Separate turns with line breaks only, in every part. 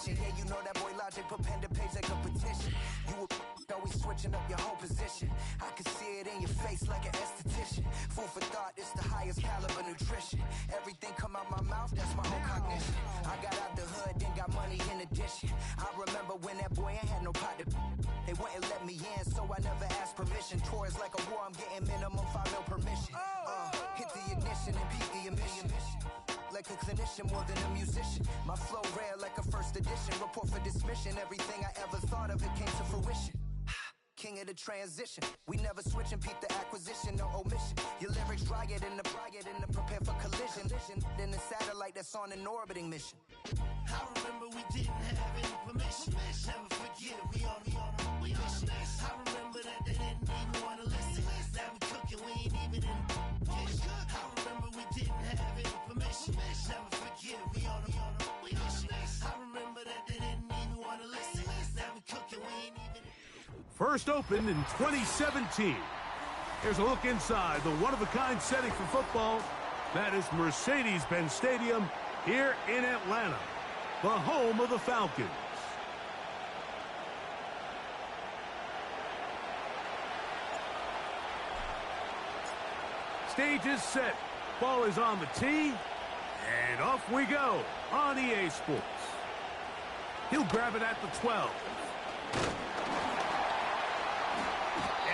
mission. Yeah, you know that boy Logic put pen to page like a petition. You were always switching up your whole position. I can see it in your face like an esthetician. Food for thought, it's the highest caliber nutrition. Everything come out my mouth, that's my whole cognition. I got out the hood, then got money in addition. I remember when that boy ain't had no pot to. They wouldn't let me in, so I never asked permission. Tours like a war, I'm getting minimum 5 mil permission. Hit the ignition and beat the emission. Like a clinician more than a musician. My flow rare like a first edition. Report for dismission. Everything I ever thought of, it came to fruition. King of the transition. We never switch and peep the acquisition, no omission. Your lyrics dry it in the prepare for collision. Then the satellite that's on an orbiting mission.
I remember we didn't have any permission. Never forget we on a mission. I remember that they didn't even want to listen. Now we cooking, we ain't even in the kitchen. I remember we didn't have any permission. Never forget we on a mission. I remember that they didn't even want to listen. Now we cooking, we ain't even.
First opened in 2017. Here's a look inside the one-of-a-kind setting for football. That is Mercedes-Benz Stadium here in Atlanta, the home of the Falcons. Stage is set. Ball is on the tee. And off we go on EA Sports. He'll grab it at the 12.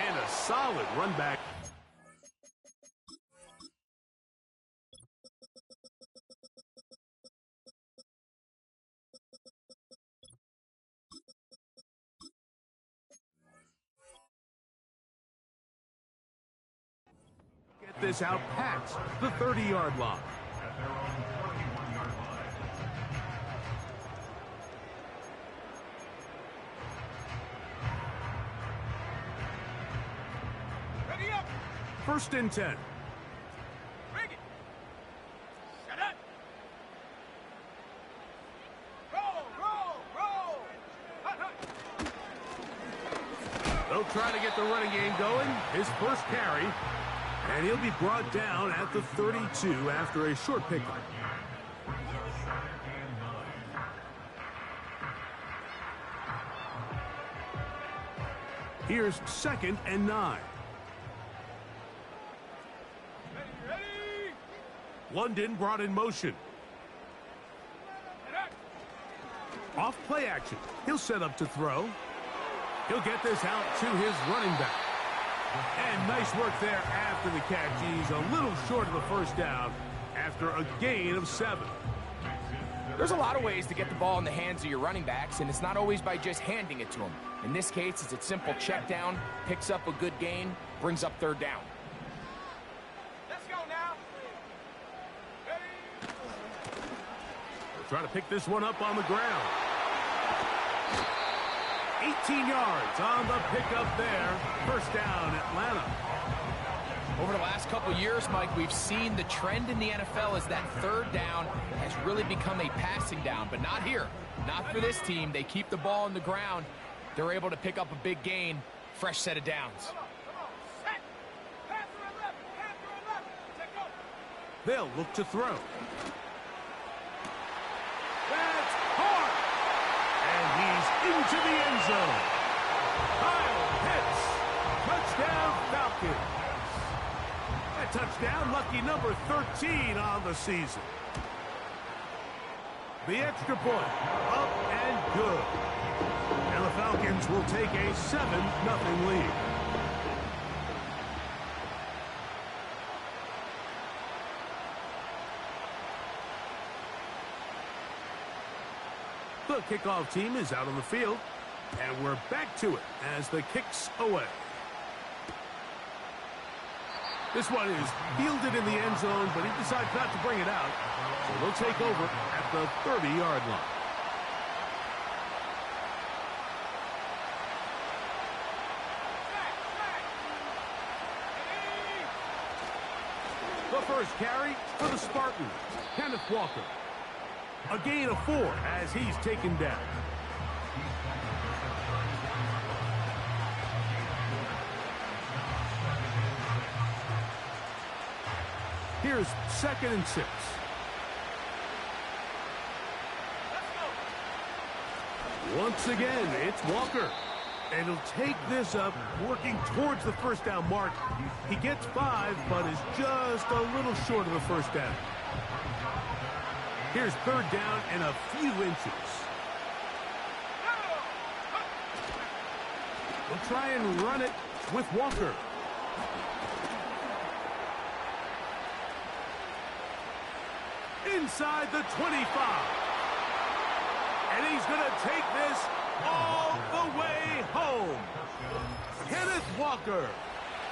And a solid run back. Get this out past the 30-yard line.
At their own 31-yard line.
Ready up. First and 10.
Bring it. Shut up. Roll. Hut.
They'll try to get the running game going. His first carry. And he'll be brought down at the 32 after a short pickup. Here's 2nd and 9.
Ready.
London brought in motion. Off play action. He'll set up to throw. He'll get this out to his running back. And nice work there after the catch. He's a little short of the first down after a gain of 7.
There's a lot of ways to get the ball in the hands of your running backs, and it's not always by just handing it to them. In this case, it's a simple check down, picks up a good gain, brings up 3rd down.
Let's go now. Ready.
They'll try to pick this one up on the ground. 18 yards on the pickup there. First down, Atlanta.
Over the last couple years, Mike, we've seen the trend in the NFL as that 3rd down has really become a passing down, but not here. Not for this team. They keep the ball on the ground. They're able to pick up a big gain. Fresh set of downs.
Come on. Set. Pass to the left. Check go.
They'll look to throw. That's hard. And he's into the end zone. Kyle Pitts. Touchdown, Falcons. That touchdown, lucky number 13 on the season. The extra point, up and good. And the Falcons will take a 7-0 lead. The kickoff team is out on the field, and we're back to it as the kick's away. This one is fielded in the end zone, but he decides not to bring it out, so they'll take over at the 30-yard line. The first carry for the Spartans, Kenneth Walker. A gain of 4 as he's taken down. Here's 2nd and 6. Once again, it's Walker. And he'll take this up, working towards the first down mark. He gets 5, but is just a little short of the first down. Here's third down and a few inches. We'll try and run it with Walker. Inside the 25. And he's going to take this all the way home. Kenneth Walker.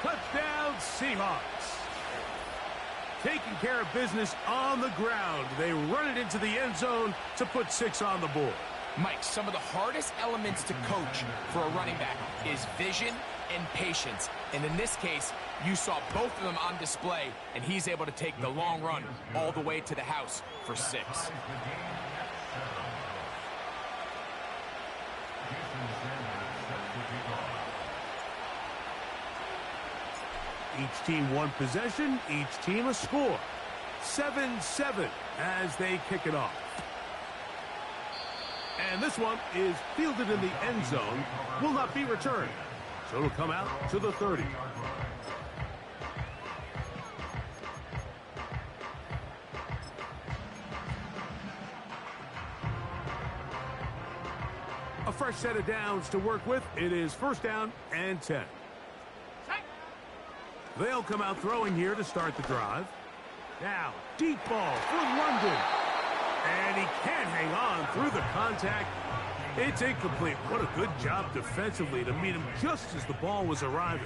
Touchdown, Seahawks. Taking care of business on the ground. They run it into the end zone to put 6 on the board.
Mike, some of the hardest elements to coach for a running back is vision and patience. And in this case, you saw both of them on display, and he's able to take the long run all the way to the house for 6.
Each team one possession, each team a score. 7-7 as they kick it off. And this one is fielded in the end zone, will not be returned. So it'll come out to the 30. A fresh set of downs to work with. It is first down and 10. They'll come out throwing here to start the drive. Now, deep ball for London. And he can't hang on through the contact. It's incomplete. What a good job defensively to meet him just as the ball was arriving.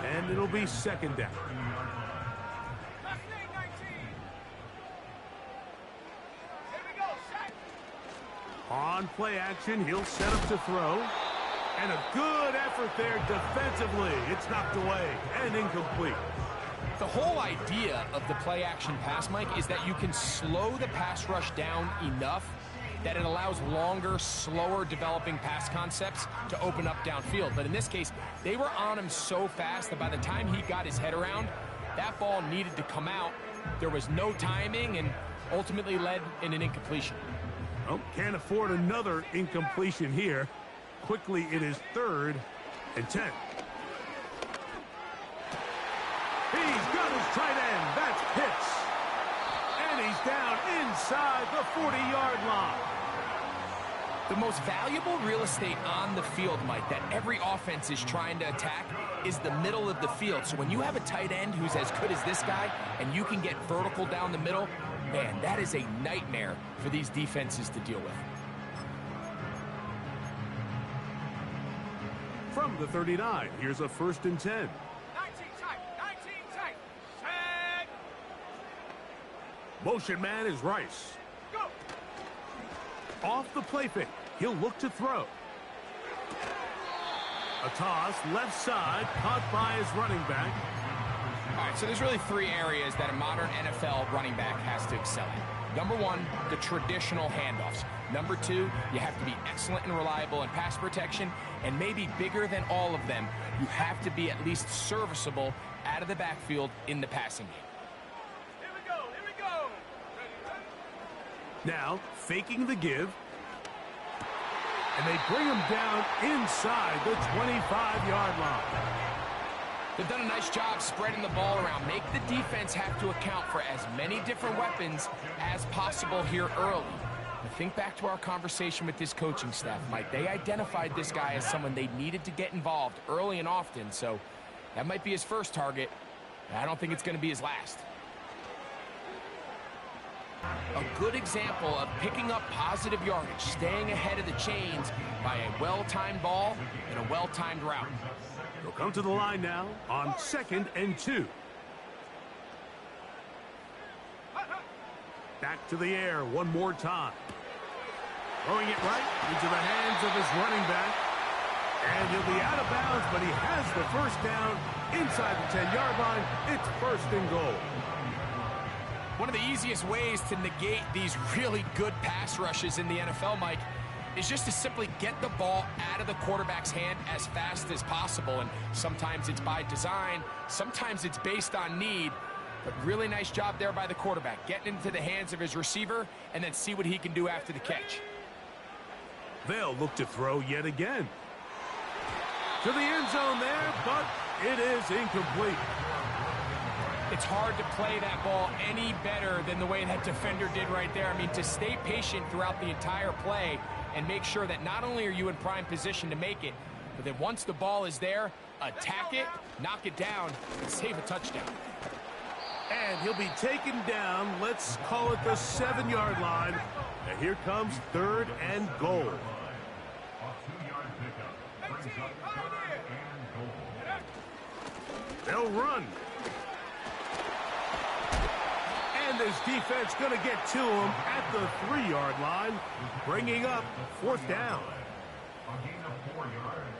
And it'll be second down. On play action, he'll set up to throw. And a good effort there defensively. It's knocked away and incomplete.
The whole idea of the play-action pass, Mike, is that you can slow the pass rush down enough that it allows longer, slower developing pass concepts to open up downfield. But in this case, they were on him so fast that by the time he got his head around, that ball needed to come out. There was no timing and ultimately led in an incompletion.
Well, can't afford another incompletion here. Quickly, it is third and 10. He's got his tight end. That's Pitts. And he's down inside the 40-yard line.
The most valuable real estate on the field, Mike, that every offense is trying to attack is the middle of the field. So when you have a tight end who's as good as this guy and you can get vertical down the middle, man, that is a nightmare for these defenses to deal with.
From the 39, here's a first and 10.
19 tight, set.
Motion man is Rice.
Go.
Off the play fake, he'll look to throw. A toss, left side, caught by his running back.
All right, so there's really 3 areas that a modern NFL running back has to excel in. Number 1, the traditional handoffs. Number 2, you have to be excellent and reliable in pass protection. And maybe bigger than all of them, you have to be at least serviceable out of the backfield in the passing game.
Here we go. Ready.
Now, faking the give. And they bring him down inside the 25-yard line.
They've done a nice job spreading the ball around. Make the defense have to account for as many different weapons as possible here early. But think back to our conversation with this coaching staff, Mike. They identified this guy as someone they needed to get involved early and often, so that might be his first target. I don't think it's going to be his last. A good example of picking up positive yardage, staying ahead of the chains by a well-timed ball and a well-timed route.
He'll come to the line now on 2nd and 2. Back to the air one more time. Throwing it right into the hands of his running back. And he'll be out of bounds, but he has the first down inside the 10-yard line. It's first and goal.
One of the easiest ways to negate these really good pass rushes in the NFL, Mike, is just to simply get the ball out of the quarterback's hand as fast as possible. And sometimes it's by design, sometimes it's based on need. But really nice job there by the quarterback, getting into the hands of his receiver and then see what he can do after the catch.
They'll look to throw yet again. To the end zone there, but it is incomplete.
It's hard to play that ball any better than the way that defender did right there. I mean, to stay patient throughout the entire play and make sure that not only are you in prime position to make it, but that once the ball is there, attack it, knock it down, and save a touchdown.
And he'll be taken down, let's call it the 7-yard line. And here comes 3rd and goal.
A 2-yard pickup brings up 3rd and goal.
They'll run. And this defense going to get to him at the 3-yard line, bringing up 4th down.
A gain of 4 yards.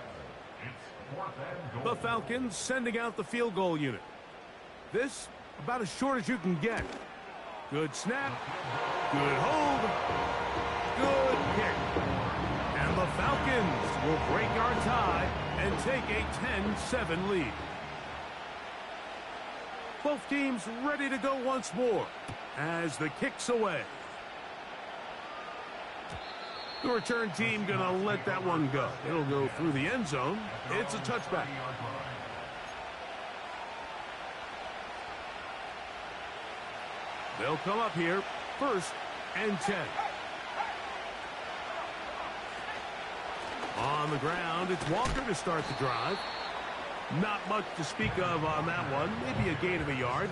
It's 4th and goal.
The Falcons sending out the field goal unit. This about as short as you can get. Good snap. Good hold. Good kick. And the Falcons will break our tie and take a 10-7 lead. Both teams ready to go once more as the kick's away. The return team going to let that one go. It'll go through the end zone. It's a touchback. They'll come up here, 1st and 10. On the ground, it's Walker to start the drive. Not much to speak of on that one. Maybe a gain of a yard.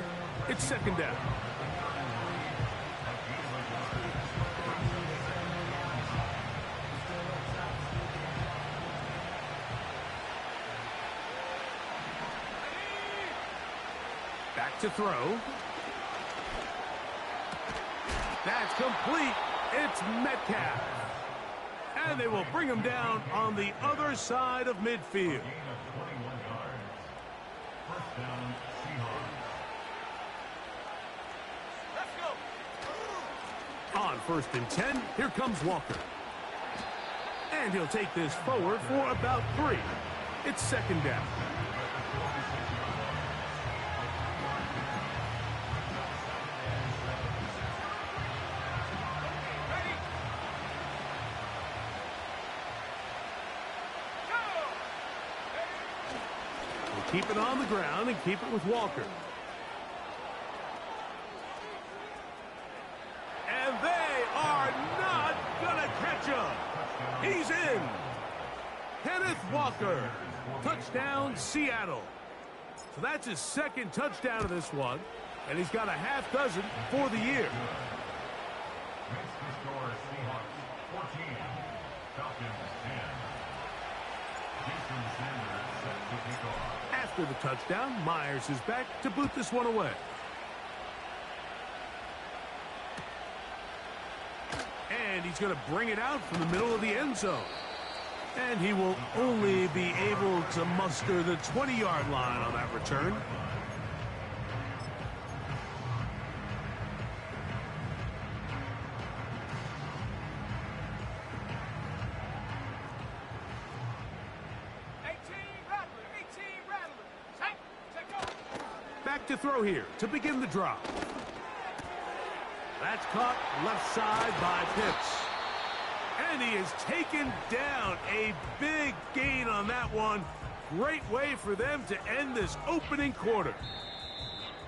It's 2nd down. Back to throw. That's complete. It's Metcalf. And they will bring him down on the other side of midfield.
Gain of 21 yards. 1st down, Seahawks.
Let's go.
On 1st and 10, here comes Walker. And he'll take this forward for about 3. It's 2nd down. Keep it on the ground and keep it with Walker. And they are not going to catch him. He's in. Kenneth Walker. Touchdown, Seattle. So that's his 2nd touchdown of this one. And he's got a half dozen for the year.
Makes the score Seahawks 14, Falcons 10. Jason Sanders set to kick off.
After the touchdown, Myers is back to boot this one away. And he's going to bring it out from the middle of the end zone. And he will only be able to muster the 20-yard line on that return. Back to throw here to begin the drive. That's caught left side by Pitts. And he is taken down. A big gain on that one. Great way for them to end this opening quarter.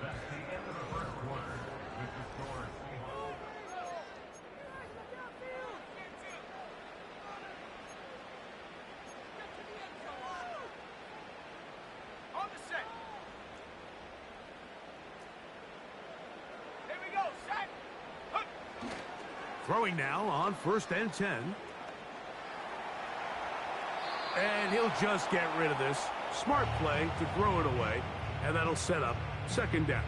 That's the end of the 1st quarter. With the score Seahawks.
On the set. Here we go, set.
Throwing now on 1st and 10. And he'll just get rid of this. Smart play to throw it away. And that'll set up 2nd down.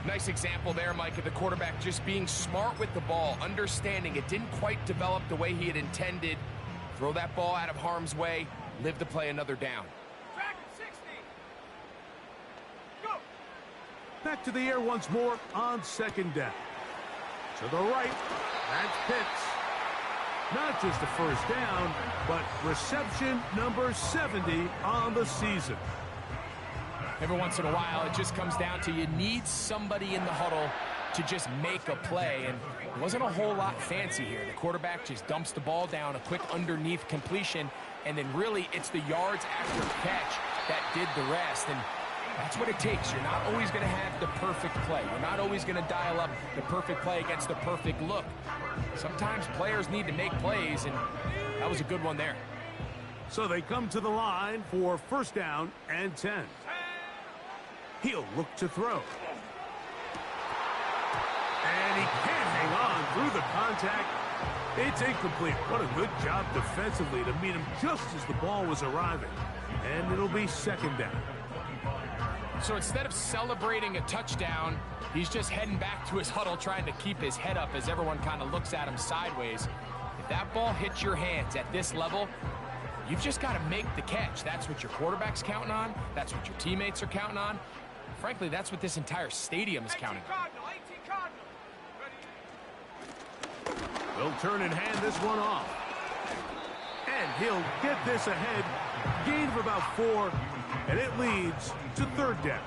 Nice example there, Mike, of the quarterback just being smart with the ball, understanding it didn't quite develop the way he had intended. Throw that ball out of harm's way, live to play another down.
Track at 60. Go.
Back to the air once more on 2nd down. To the right, that's Pitts. Not just a 1st down, but reception number 70 on the season.
Every once in a while, it just comes down to you need somebody in the huddle to just make a play, and it wasn't a whole lot fancy here. The quarterback just dumps the ball down, a quick underneath completion, and then really it's the yards after catch that did the rest, and that's what it takes. You're not always going to have the perfect play. You're not always going to dial up the perfect play against the perfect look. Sometimes players need to make plays, and that was a good one there.
So they come to the line for first down and 10. He'll look to throw. And he can't hang on through the contact. It's incomplete. What a good job defensively to meet him just as the ball was arriving. And it'll be second down.
So instead of celebrating a touchdown, he's just heading back to his huddle trying to keep his head up as everyone kind of looks at him sideways. If that ball hits your hands at this level, you've just got to make the catch. That's what your quarterback's counting on. That's what your teammates are counting on. Frankly, that's what this entire stadium is counting on.
They'll turn and hand this one off. And he'll get this ahead. Gain of about 4, and it leads to third down.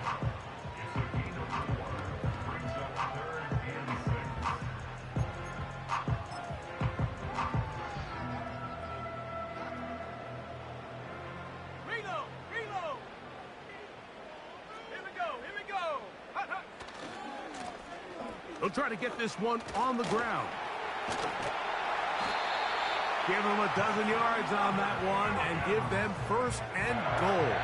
They'll try to get this one on the ground. Give them a dozen yards on that one and give them first and goal.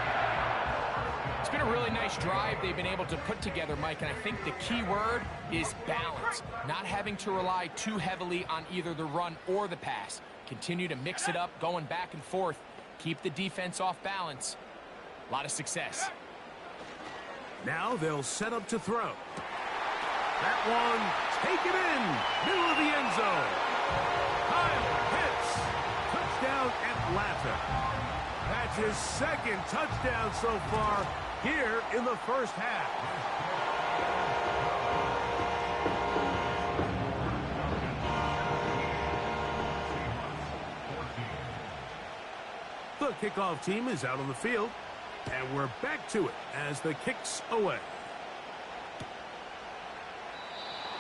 It's been a really nice drive they've been able to put together, Mike, and I think the key word is balance. Not having to rely too heavily on either the run or the pass. Continue to mix it up, going back and forth. Keep the defense off balance. A lot of success.
Now they'll set up to throw. That one, taken in, middle of the end zone. Kyle hits. Touchdown, Atlanta. That's his second touchdown so far here in the first half. The kickoff team is out on the field, and we're back to it as the kick's away.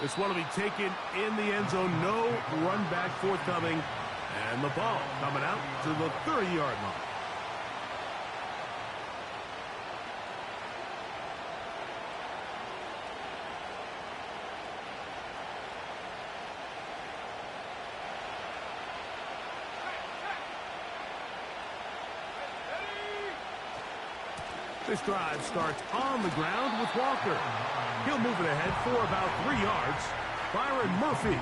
This one will be taken in the end zone. No run back forthcoming. And the ball coming out to the 30-yard line. This drive starts on the ground with Walker. He'll move it ahead for about 3 yards. Byron Murphy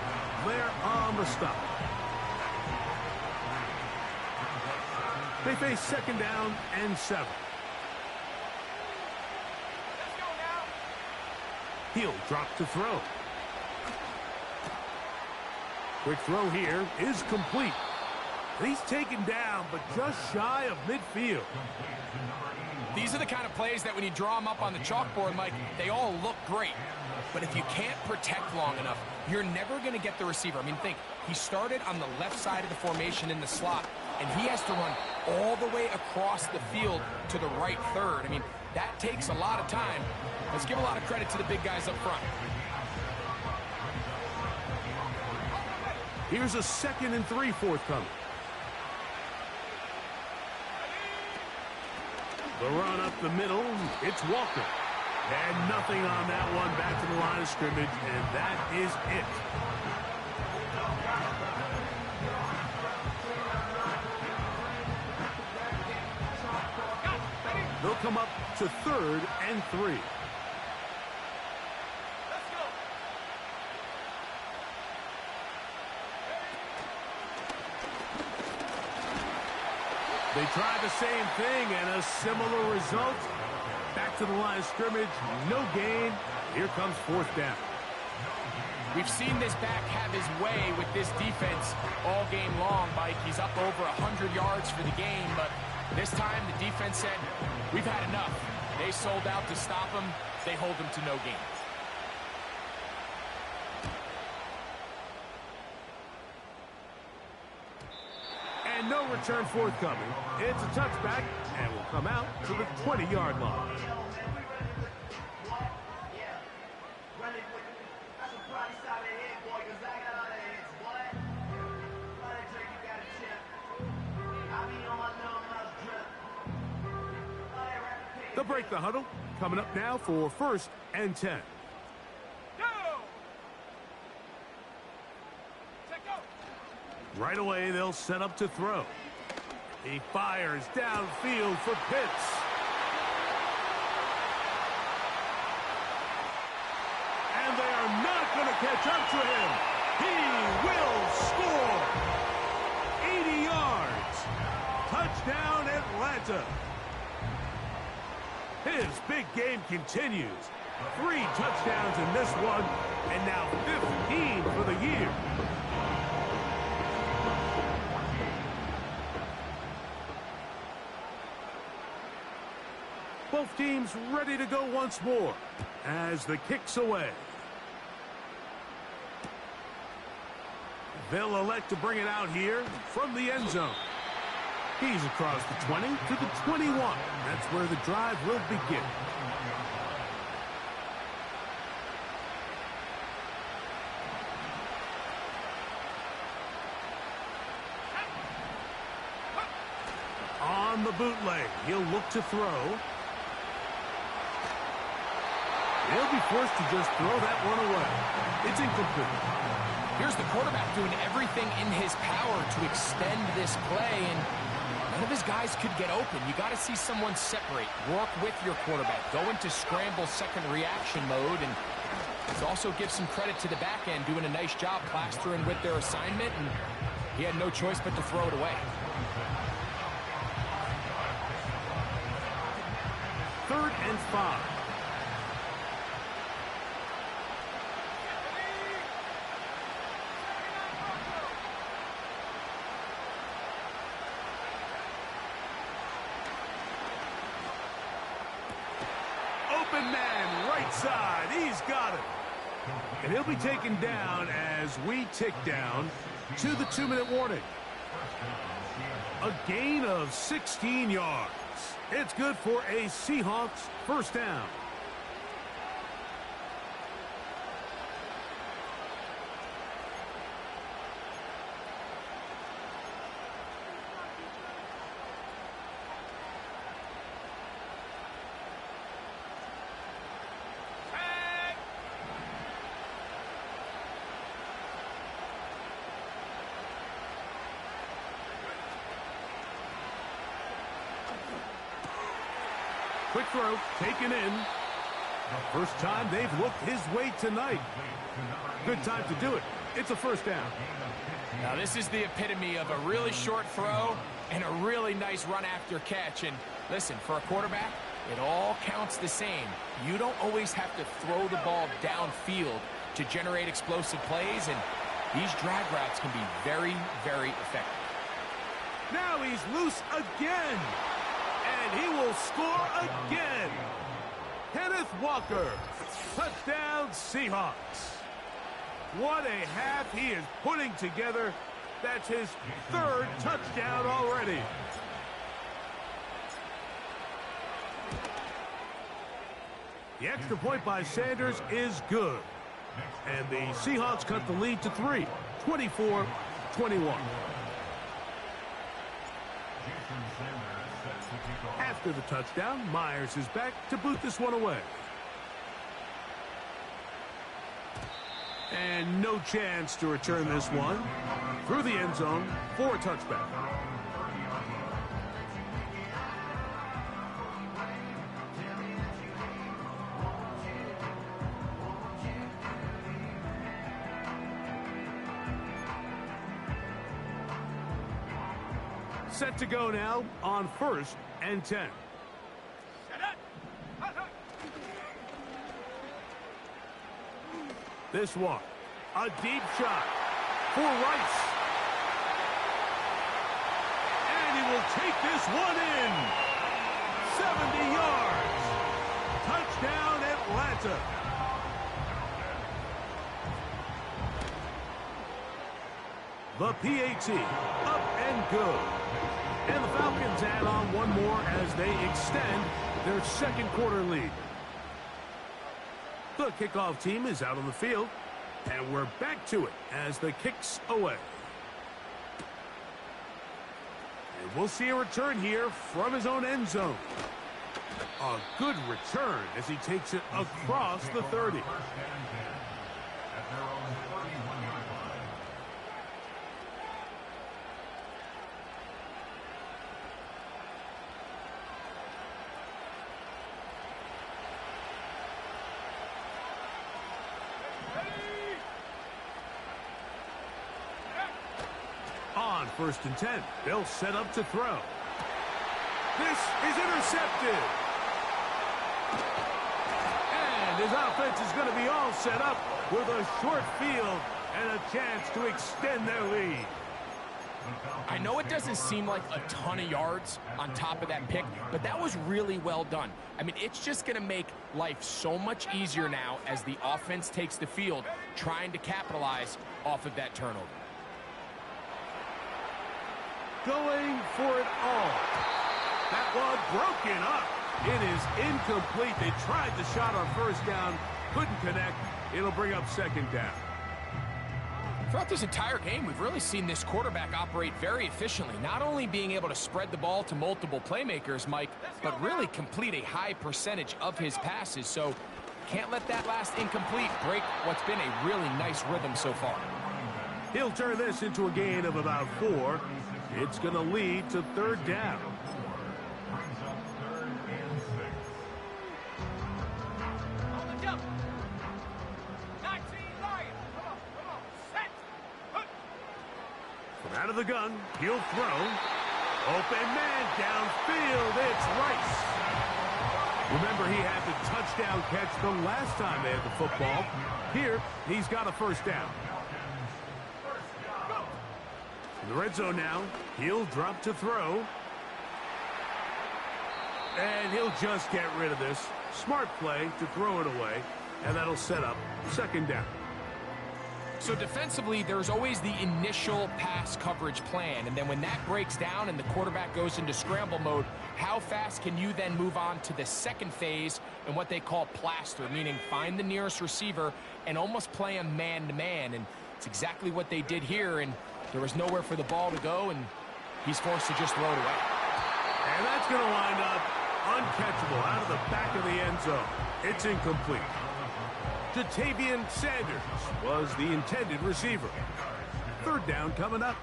there on the stop. They face second down and 7.
Let's go now.
He'll drop to throw. Quick throw here is complete. And he's taken down, but just shy of midfield.
These are the kind of plays that when you draw them up on the chalkboard, Mike, they all look great. But if you can't protect long enough, you're never going to get the receiver. I mean, think, he started on the left side of the formation in the slot, and he has to run all the way across the field to the right third. I mean, that takes a lot of time. Let's give a lot of credit to the big guys up front.
Here's a 2nd and 3 forthcoming. The run up the middle, it's Walker. And nothing on that one, back to the line of scrimmage, and that is it. They'll come up to 3rd and 3. They tried the same thing and a similar result. Back to the line of scrimmage, no gain. Here comes 4th down.
We've seen this back have his way with this defense all game long, Mike. He's up over 100 yards for the game, but this time the defense said, we've had enough. They sold out to stop him. They hold him to no gain.
And no return forthcoming. It's a touchback and will come out to the 20-yard line. They'll break the huddle. Coming up now for 1st and 10. Right away, they'll set up to throw. He fires downfield for Pitts. And they are not going to catch up to him. He will score. 80 yards. Touchdown, Atlanta. His big game continues. 3 touchdowns in this one, and now 15 for the year. Both teams ready to go once more as the kick's away. They'll elect to bring it out here from the end zone. He's across the 20 to the 21. That's where the drive will begin. On the bootleg, he'll look to throw. He'll be forced to just throw that one away. It's incomplete.
Here's the quarterback doing everything in his power to extend this play, and none of his guys could get open. You got to see someone separate, work with your quarterback, go into scramble second reaction mode, and also give some credit to the back end doing a nice job plastering with their assignment, and he had no choice but to throw it away.
3rd and 5. Open man, right side. He's got it. And he'll be taken down as we tick down to the 2-minute warning. A gain of 16 yards. It's good for a Seahawks 1st down. Quick throw, taken in. The first time they've looked his way tonight. Good time to do it. It's a 1st down.
Now this is the epitome of a really short throw and a really nice run after catch. And listen, for a quarterback, it all counts the same. You don't always have to throw the ball downfield to generate explosive plays, and these drag routes can be very, very effective.
Now he's loose again. And he will score again. Kenneth Walker. Touchdown, Seahawks. What a half he is putting together. That's his 3rd touchdown already. The extra point by Sanders is good. And the Seahawks cut the lead to 3, 24-21. After the touchdown, Myers is back to boot this one away. And no chance to return this one through the end zone for a touchback. Set to go now on 1st and 10. This one, a deep shot for Rice. And he will take this one in. 70 yards. Touchdown, Atlanta. the PAT, up and good. And the Falcons add on one more as they extend their second quarter lead. The kickoff team is out on the field, and we're back to it as the kick's away. And we'll see a return here from his own end zone. A good return as he takes it across the 30. On 1st and 10, they'll set up to throw. This is intercepted. And his offense is going to be all set up with a short field and a chance to extend their lead.
I know it doesn't seem like a ton of yards on top of that pick, but that was really well done. I mean, it's just going to make life so much easier now as the offense takes the field, trying to capitalize off of that turnover.
Going for it all. That one broken up. It is incomplete. They tried the shot on 1st down, couldn't connect. It'll bring up 2nd down.
Throughout this entire game, we've really seen this quarterback operate very efficiently, not only being able to spread the ball to multiple playmakers, Mike, but really complete a high percentage of his passes. So can't let that last incomplete break what's been a really nice rhythm so far.
He'll turn this into a gain of about 4. It's going to lead to 3rd down.
On the jump. 19 Lions. Come on. Set. Hook.
From out of the gun, he'll throw. Open man downfield. It's Rice. Remember, he had the touchdown catch the last time they had the football. Here, he's got a 1st down. In the red zone now, he'll drop to throw. And he'll just get rid of this. Smart play to throw it away, and that'll set up 2nd down.
So defensively, there's always the initial pass coverage plan, and then when that breaks down and the quarterback goes into scramble mode, how fast can you then move on to the second phase and what they call plaster, meaning find the nearest receiver and almost play him man-to-man, and it's exactly what they did here, and there was nowhere for the ball to go, and he's forced to just throw it away.
And that's going to wind up uncatchable out of the back of the end zone. It's incomplete. Jatavian Sanders was the intended receiver. 3rd down coming up.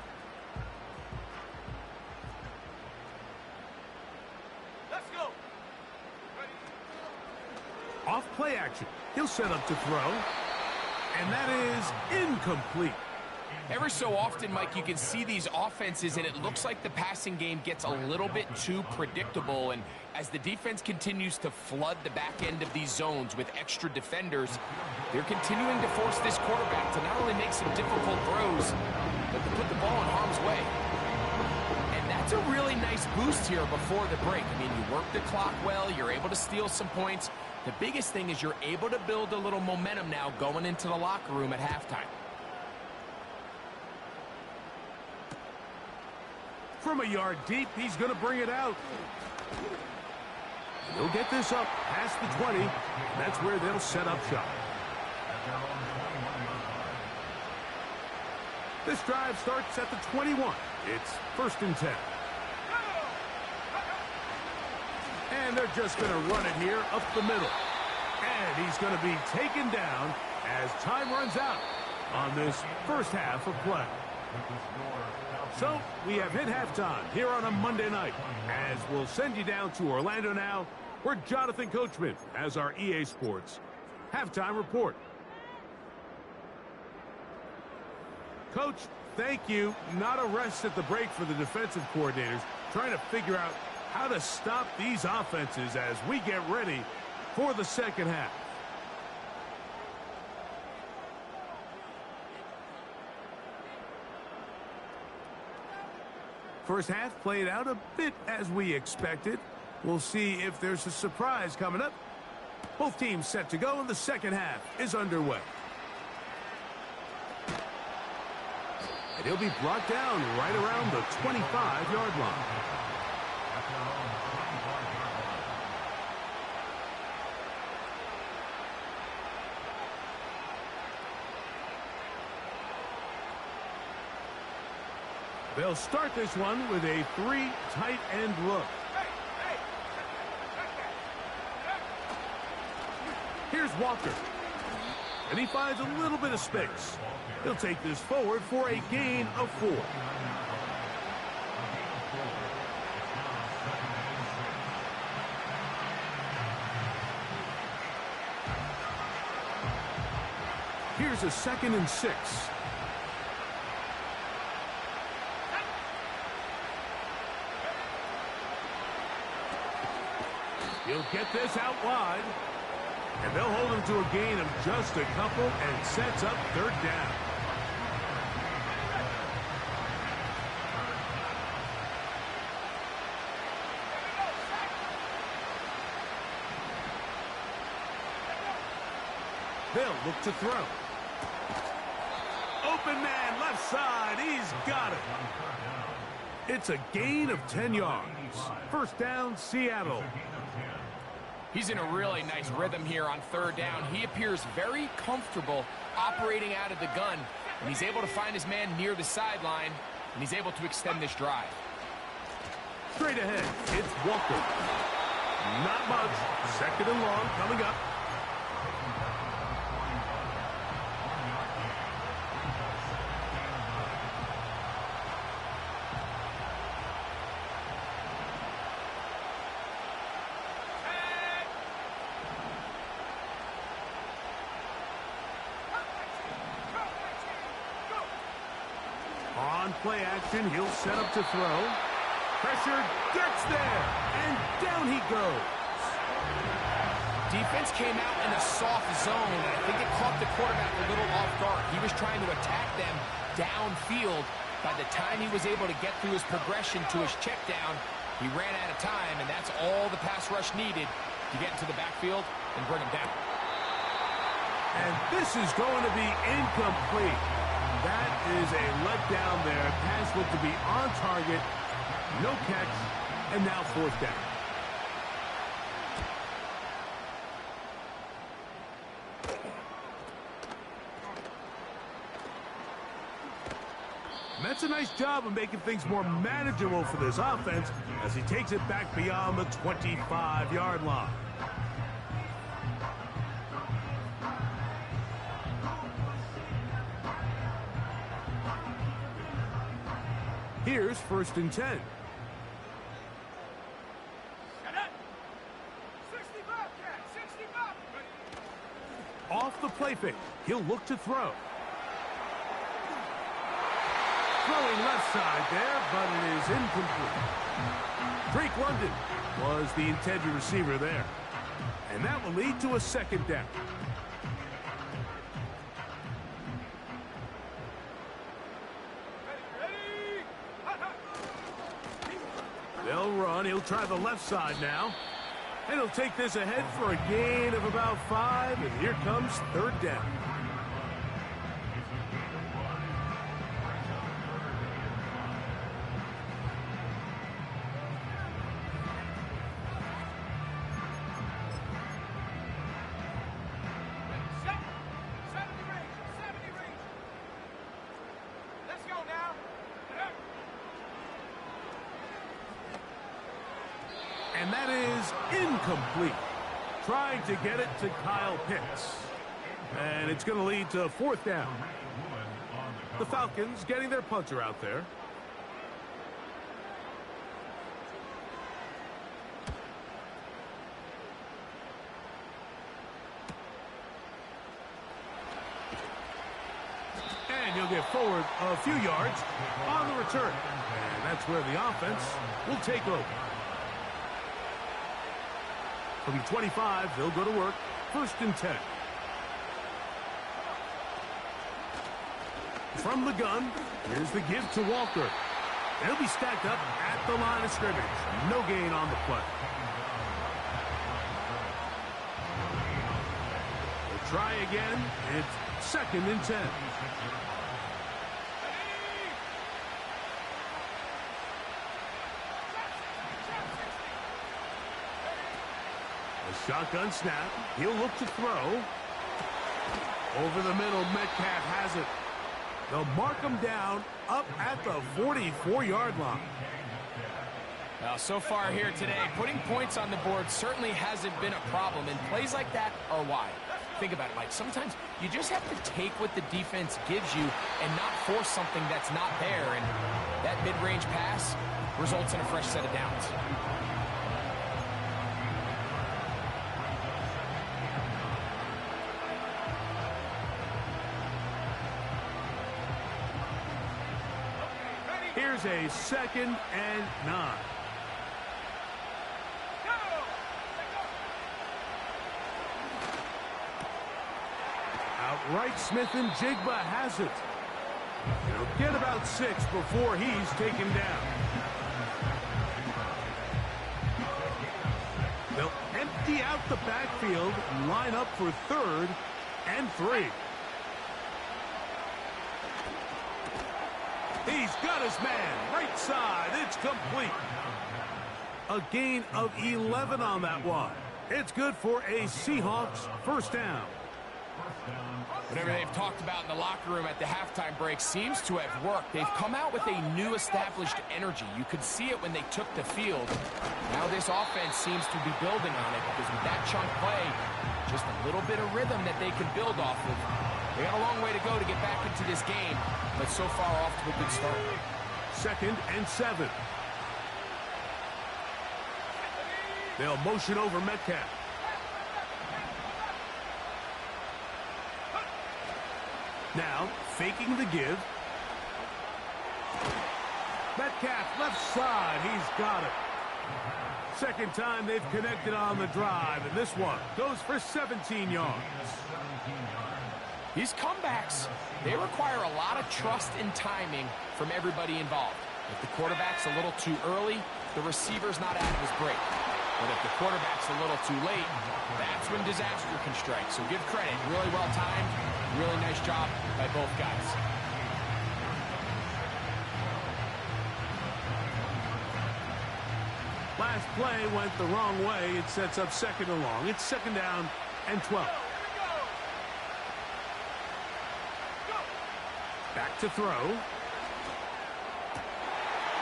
Let's go.
Off play action. He'll set up to throw. And that is incomplete.
Every so often, Mike, you can see these offenses, and it looks like the passing game gets a little bit too predictable. And as the defense continues to flood the back end of these zones with extra defenders, they're continuing to force this quarterback to not only make some difficult throws, but to put the ball in harm's way. And that's a really nice boost here before the break. I mean, you work the clock well, you're able to steal some points. The biggest thing is you're able to build a little momentum now going into the locker room at halftime.
From a yard deep, he's going to bring it out. He'll get this up past the 20. That's where they'll set up shop. This drive starts at the 21. It's 1st and 10. And they're just going to run it here up the middle. And he's going to be taken down as time runs out on this 1st half of play. So we have hit halftime here on a Monday night, as we'll send you down to Orlando now, where Jonathan Coachman has our EA Sports halftime report. Coach, thank you. Not a rest at the break for the defensive coordinators, trying to figure out how to stop these offenses as we get ready for the 2nd half. First half played out a bit as we expected. We'll see if there's a surprise coming up. Both teams set to go, and the 2nd half is underway. And he'll be brought down right around the 25-yard line. They'll start this one with a 3 tight end look. Here's Walker. And he finds a little bit of space. He'll take this forward for a gain of 4. Here's a 2nd and 6. He'll get this out wide. And they'll hold him to a gain of just a couple and sets up 3rd down. They'll look to throw. Open man, left side. He's got it. It's a gain of 10 yards. 1st down, Seattle.
He's in a really nice rhythm here on 3rd down. He appears very comfortable operating out of the gun, and he's able to find his man near the sideline, and he's able to extend this drive.
Straight ahead, it's Walker. Not much. 2nd and long coming up. On play action, he'll set up to throw. Pressure gets there, and down he goes.
Defense came out in a soft zone, and I think it caught the quarterback a little off guard. He was trying to attack them downfield. By the time he was able to get through his progression to his check down, he ran out of time, and that's all the pass rush needed to get into the backfield and bring him down.
And this is going to be incomplete. That is a letdown there. Pass looked to be on target. No catch. And now 4th down. That's a nice job of making things more manageable for this offense as he takes it back beyond the 25-yard line. Here's 1st and 10. Off the play fake, he'll look to throw. Throwing left side there, but it is incomplete. Drake London was the intended receiver there. And that will lead to a 2nd down. They'll run. He'll try the left side now. And he'll take this ahead for a gain of about 5. And here comes 3rd down. And that is incomplete. Trying to get it to Kyle Pitts. And it's going to lead to 4th down. The Falcons getting their punter out there. And he'll get forward a few yards on the return. And that's where the offense will take over. From the 25, they'll go to work. 1st and 10. From the gun, here's the give to Walker. They'll be stacked up at the line of scrimmage. No gain on the play. They'll try again. It's 2nd and 10. Shotgun snap. He'll look to throw. Over the middle, Metcalf has it. They'll mark him down up at the 44-yard line.
Well, so far here today, putting points on the board certainly hasn't been a problem, and plays like that are why. Think about it, Mike. Sometimes you just have to take what the defense gives you and not force something that's not there, and that mid-range pass results in a fresh set of downs.
Here's a 2nd and 9. Outright Smith and Jigba has it. He'll get about 6 before he's taken down. They'll empty out the backfield and line up for 3rd and 3. He's got his man. Right side. It's complete. A gain of 11 on that one. It's good for a Seahawks first down.
Whatever they've talked about in the locker room at the halftime break seems to have worked. They've come out with a new established energy. You could see it when they took the field. Now this offense seems to be building on it because with that chunk play, just a little bit of rhythm that they can build off of. They got a long way to go to get back into this game, but so far off to a good start.
2nd and 7. They'll motion over Metcalf. Now, faking the give. Metcalf left side. He's got it. Second time they've connected on the drive, and this one goes for 17 yards.
These comebacks, they require a lot of trust and timing from everybody involved. If the quarterback's a little too early, the receiver's not at his break. But if the quarterback's a little too late, that's when disaster can strike. So give credit. Really well timed. Really nice job by both guys.
Last play went the wrong way. It sets up 2nd and long. It's 2nd down and 12. Back to throw.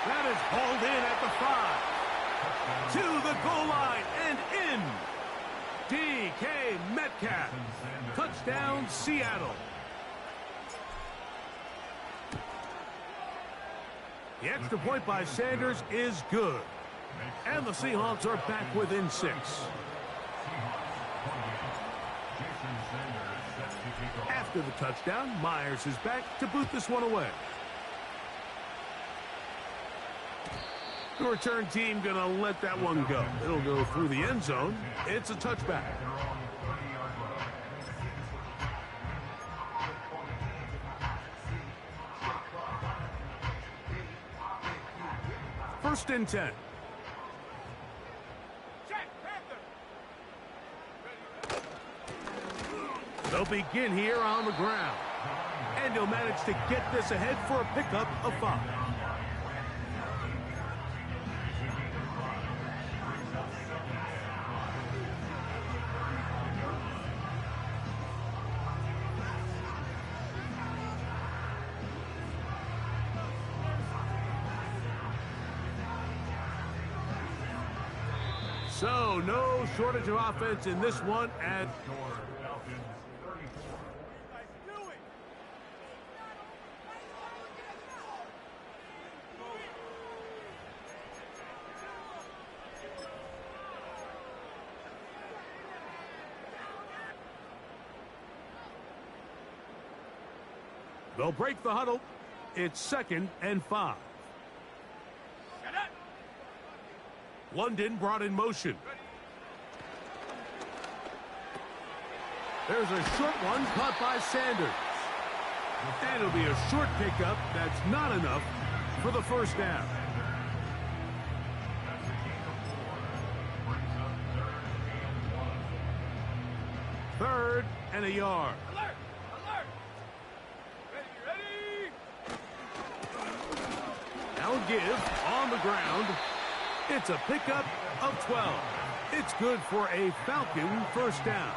That is hauled in at the 5. To the goal line and in. DK Metcalf. Touchdown, Seattle. The extra point by Sanders is good. And the Seahawks are back within 6. After the touchdown, Myers is back to boot this one away. The return team going to let that one go. It'll go through the end zone. It's a touchback. First and 10. They'll begin here on the ground. And he'll manage to get this ahead for a pickup of 5. So, no shortage of offense in this one at they'll break the huddle. It's 2nd and 5. London brought in motion. There's a short one caught by Sanders. And it'll be a short pickup. That's not enough for the first down. Third and a yard.
Alert! Alert! Ready!
Now give on the ground. It's a pickup of 12. It's good for a Falcon first down.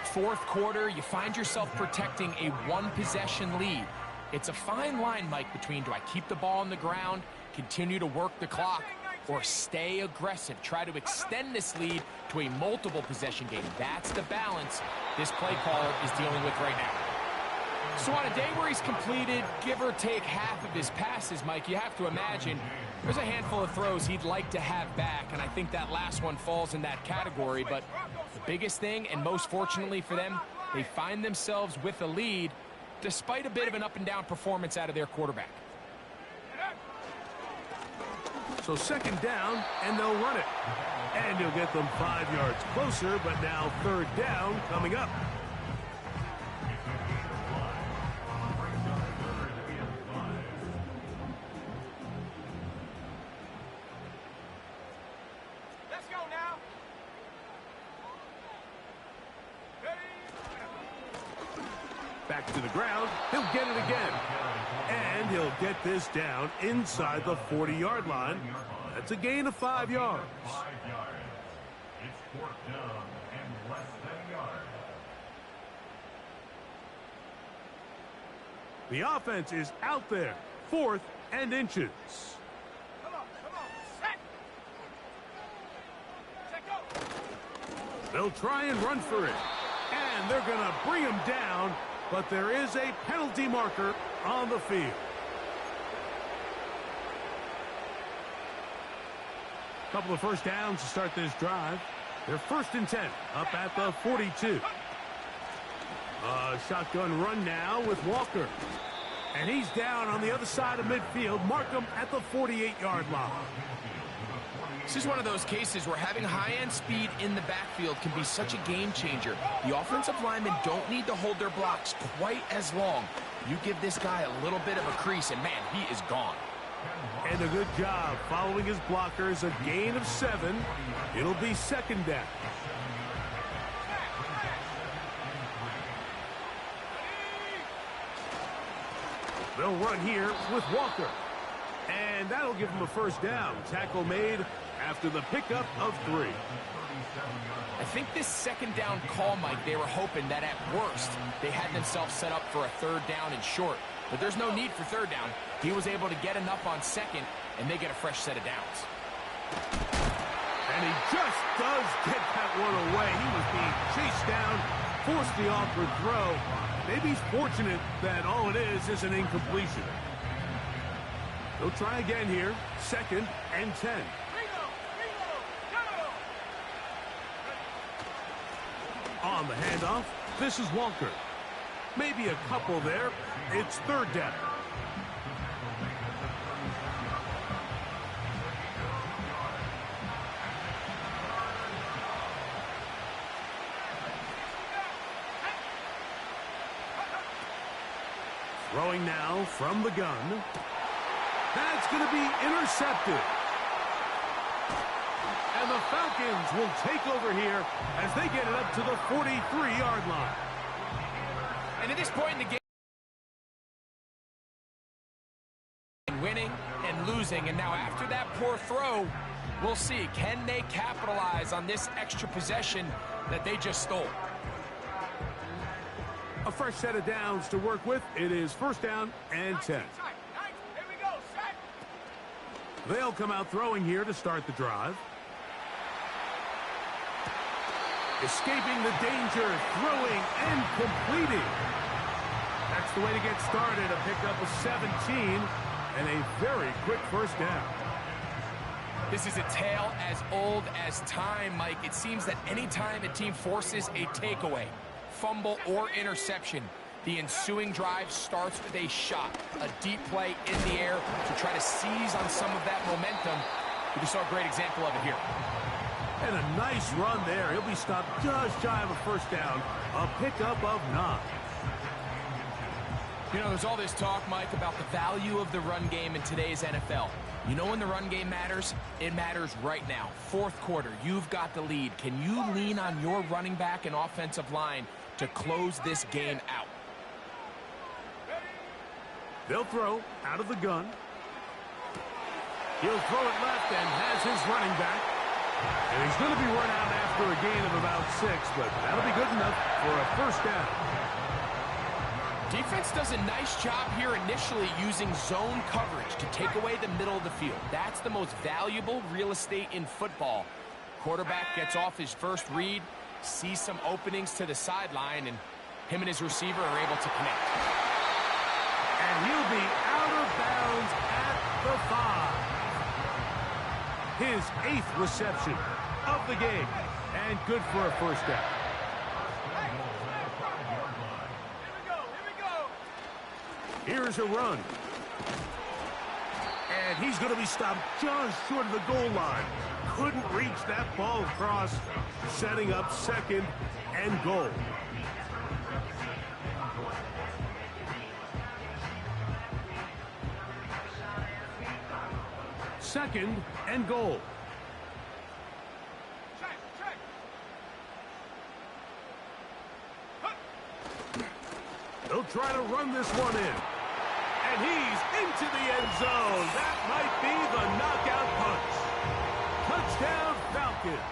Fourth quarter, you find yourself protecting a one-possession lead. It's a fine line, Mike, between do I keep the ball on the ground, continue to work the clock, or stay aggressive, try to extend this lead to a multiple possession game. That's the balance this play caller is dealing with right now. So on a day where he's completed, give or take half of his passes, Mike, you have to imagine there's a handful of throws he'd like to have back, and I think that last one falls in that category. But the biggest thing, and most fortunately for them, they find themselves with a lead despite a bit of an up-and-down performance out of their quarterback.
So second down, and they'll run it. And he'll get them 5 yards closer, but now third down coming up.
Let's go now.
Back to the ground. He'll get it again. And he'll get this down inside the 40-yard line. That's a gain of 5 yards.
5 yards. It's fourth down and less than a yard.
The offense is out there. 4th and inches.
Come on, set. Set, go.
They'll try and run for it. And they're going to bring him down, but there is a penalty marker on the field. Couple of first downs to start this drive. They're 1st and 10 up at the 42. A shotgun run now with Walker. And he's down on the other side of midfield. Mark him at the 48-yard line.
This is one of those cases where having high-end speed in the backfield can be such a game changer. The offensive linemen don't need to hold their blocks quite as long. You give this guy a little bit of a crease, and man, he is gone.
And a good job following his blockers. A gain of 7. It'll be second down. They'll run here with Walker. And that'll give him a first down. Tackle made after the pickup of 3.
I think this second down call, Mike, they were hoping that at worst they had themselves set up for a third down and short. But there's no need for third down. He was able to get enough on second, and they get a fresh set of downs.
And he just does get that one away. He was being chased down, forced the awkward throw. Maybe he's fortunate that all it is an incompletion. They'll try again here. 2nd and 10. On the handoff, this is Walker. Maybe a couple there. It's 3rd down. Throwing now from the gun. That's going to be intercepted. And the Falcons will take over here as they get it up to the 43-yard line.
And at this point in the game, winning and losing, and now after that poor throw, we'll see, can they capitalize on this extra possession that they just stole?
A fresh set of downs to work with. It is 1st down and 10.
Here we go, set.
They'll come out throwing here to start the drive. Escaping the danger, throwing and completing. That's the way to get started. A pickup of 17 and a very quick first down.
This is a tale as old as time, Mike. It seems that anytime a team forces a takeaway, fumble, or interception, the ensuing drive starts with a shot, a deep play in the air to try to seize on some of that momentum. We just saw a great example of it here.
And a nice run there. He'll be stopped just shy of a first down. A pickup of 9.
You know, there's all this talk, Mike, about the value of the run game in today's NFL. You know when the run game matters? It matters right now. 4th quarter, you've got the lead. Can you lean on your running back and offensive line to close this game out?
They'll throw out of the gun. He'll throw it left and has his running back. And he's going to be run out after a gain of about 6, but that'll be good enough for a first down.
Defense does a nice job here initially using zone coverage to take away the middle of the field. That's the most valuable real estate in football. Quarterback gets off his first read, sees some openings to the sideline, and him and his receiver are able to connect.
And he'll be out of bounds at the 5. His 8th reception of the game, and good for a first down. Here's a run. And he's going to be stopped just short of the goal line. Couldn't reach that ball across, setting up 2nd and goal. Second and goal. He'll try to run this one in. And he's into the end zone. That might be the knockout punch. Touchdown, Falcons.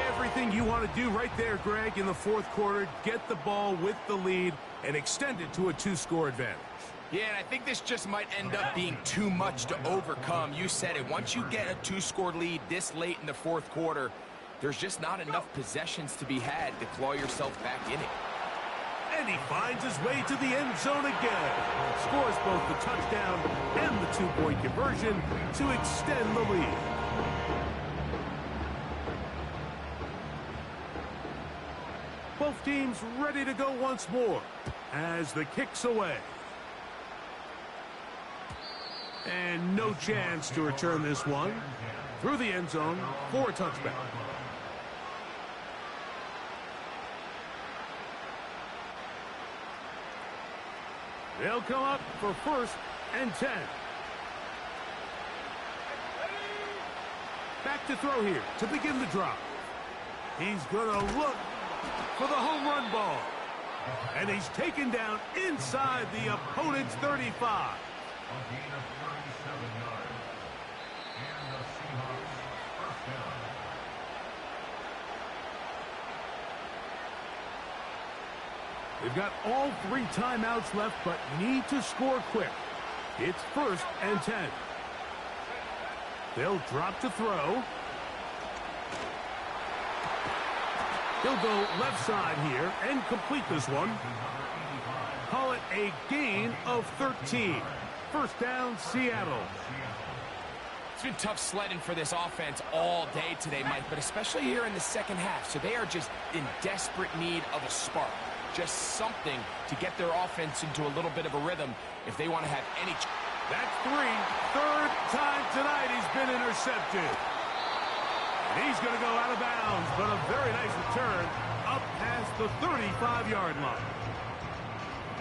Everything you want to do right there, Greg, in the 4th quarter. Get the ball with the lead and extend it to a 2-score advantage.
Yeah, and I think this just might end up being too much to overcome. You said it. Once you get a 2-score lead this late in the 4th quarter, there's just not enough possessions to be had to claw yourself back in it.
And he finds his way to the end zone again. Scores both the touchdown and the 2-point conversion to extend the lead. Both teams ready to go once more as the kick's away. And no chance to return this one through the end zone for a touchback. They'll come up for 1st and 10. Back to throw here to begin the drive. He's going to look for the home run ball. And he's taken down inside the opponent's 35.
A gain of 37 yards. And the Seahawks first down.
They've got all 3 timeouts left, but need to score quick. It's 1st and 10. They'll drop to throw. He'll go left side here and complete this one. Call it a gain of 13. First down, Seattle.
It's been tough sledding for this offense all day today, Mike, but especially here in the second half. So they are just in desperate need of a spark. Just something to get their offense into a little bit of a rhythm if they want to have any.
That's 3. 3rd time tonight he's been intercepted. And he's going to go out of bounds, but a very nice return up past the 35-yard line.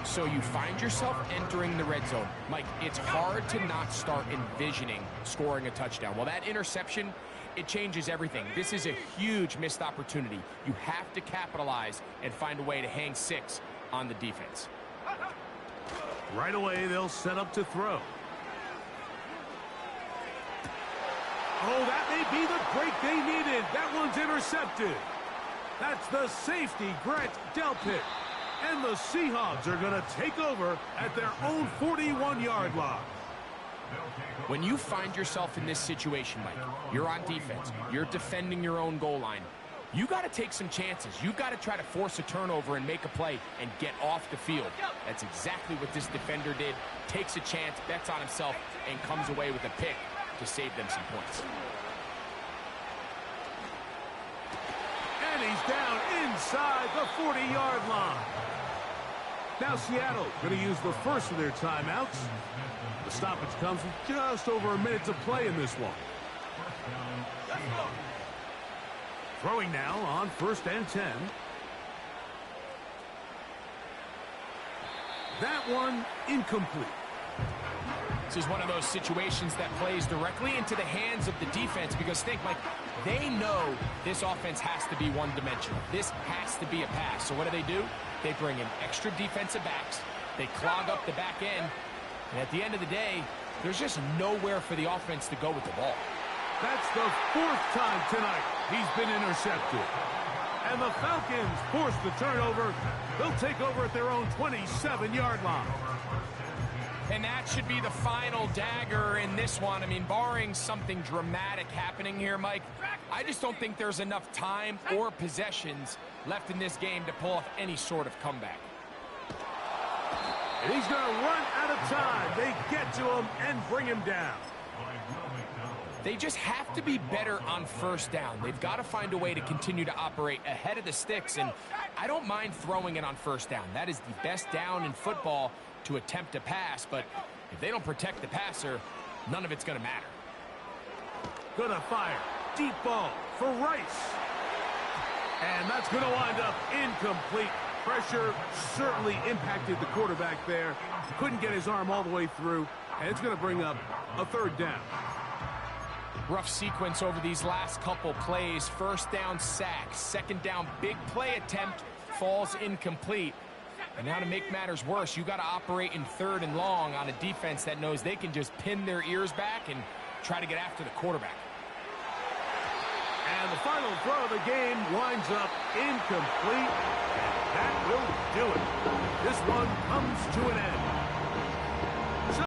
So you find yourself entering the red zone. Mike, it's hard to not start envisioning scoring a touchdown. Well, that interception, it changes everything. This is a huge missed opportunity. You have to capitalize and find a way to hang 6 on the defense.
Right away, they'll set up to throw. Oh, that may be the break they needed. That one's intercepted. That's the safety, Grant Delpit. And the Seahawks are going to take over at their own 41-yard line.
When you find yourself in this situation, Mike, you're on defense, you're defending your own goal line, you got to take some chances. You got to try to force a turnover and make a play and get off the field. That's exactly what this defender did. Takes a chance, bets on himself, and comes away with a pick to save them some points.
And he's down inside the 40-yard line. Now Seattle going to use the first of their timeouts. The stoppage comes with just over a minute to play in this one. Throwing now on 1st and 10. That one incomplete.
This is one of those situations that plays directly into the hands of the defense because think, Mike, they know this offense has to be one-dimensional. This has to be a pass. So what do? They bring in extra defensive backs. They clog up the back end. And at the end of the day, there's just nowhere for the offense to go with the ball.
That's the 4th time tonight he's been intercepted. And the Falcons force the turnover. They'll take over at their own 27-yard line.
And that should be the final dagger in this one. I mean, barring something dramatic happening here, Mike, I just don't think there's enough time or possessions left in this game to pull off any sort of comeback.
And he's going to run out of time. They get to him and bring him down.
They just have to be better on first down. They've got to find a way to continue to operate ahead of the sticks, and I don't mind throwing it on first down. That is the best down in football to attempt to pass, but if they don't protect the passer, none of it's going to matter.
Gonna fire. Deep ball for Rice. And that's going to wind up incomplete. Pressure certainly impacted the quarterback there. Couldn't get his arm all the way through, and it's going to bring up a 3rd down.
Rough sequence over these last couple plays. First down, sack. Second down, big play attempt, falls incomplete. And now to make matters worse, you got to operate in 3rd and long on a defense that knows they can just pin their ears back and try to get after the quarterback.
And the final throw of the game winds up incomplete. That will do it. This one comes to an end.